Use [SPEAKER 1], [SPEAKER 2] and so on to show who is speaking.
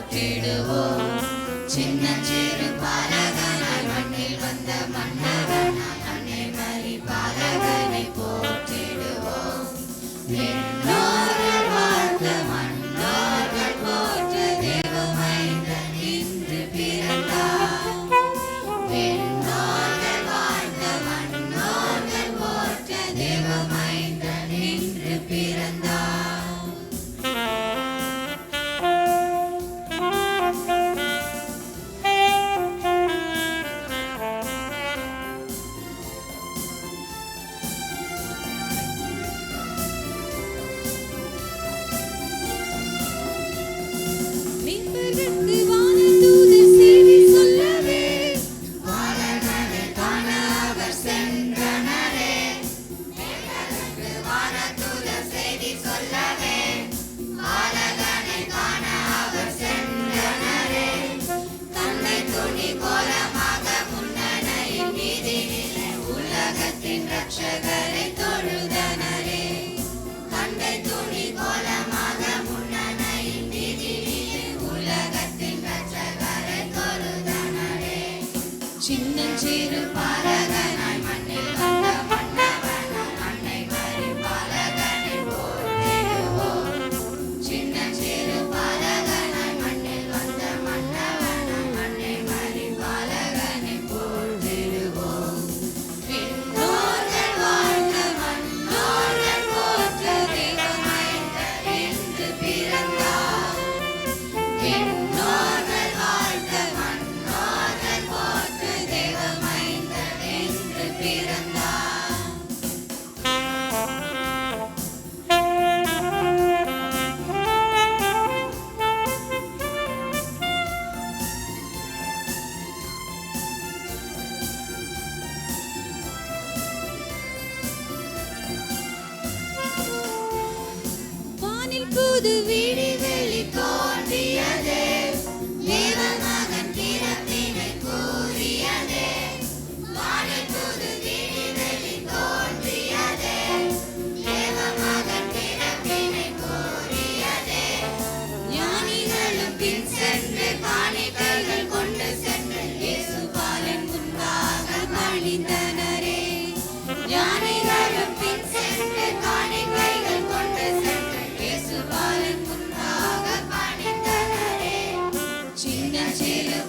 [SPEAKER 1] போற்றிடுவோம். சின்னஞ்சிறு பாலகனாய் மண்ணில் வந்த மன்னவனாய் அன்னை மரி பாலகனை போற்றிடுவோம். விண்ணோர்கள் வாழ்த்த மன்னோர்கள் போற்ற தேவமைந்தன் இன்று பிறந்தார். விண்ணோர்கள் வாழ்த்த மன்னோர்கள் போற்ற தேவமைந்தன் இன்று பிறந்தார். ரட்சகரை தொழுதனரே கண்டை துணி கோலமாக முன்னணையின் வீதியிலே உலகத்தின் ரட்சகரை தொழுதனரே. சின்னஞ்சிறு பாலகனாய் மண்ணில் வந்த மன்னவனாய் அன்னை மரி பாலகனை போற்றிடுவோம். சின்னஞ்சிறு பாலகனாய் மண்ணில் வந்த மன்னவனாய் அன்னை மரி பாலகனை போற்றிடுவோம். புது விடிவெளி தோன்றியதே தேவமகன் பிறப்பினை கூறியதே. வானில் புது விடிவெளி தோன்றியதே தேவமகன் பிறப்பினை கூறியதே. ஞானிகளும் பின் சென்று காணிக்கைகள் கொண்டு சென்று இயேசு பாலன் முன்பாக பணிந்தனரே. ஞானிகளும் பின் சென்று காணிக்கைகள் கொண்டு சென்று பாலன் முன்பாக பணிந்தனரே. சின்னஞ்சிறு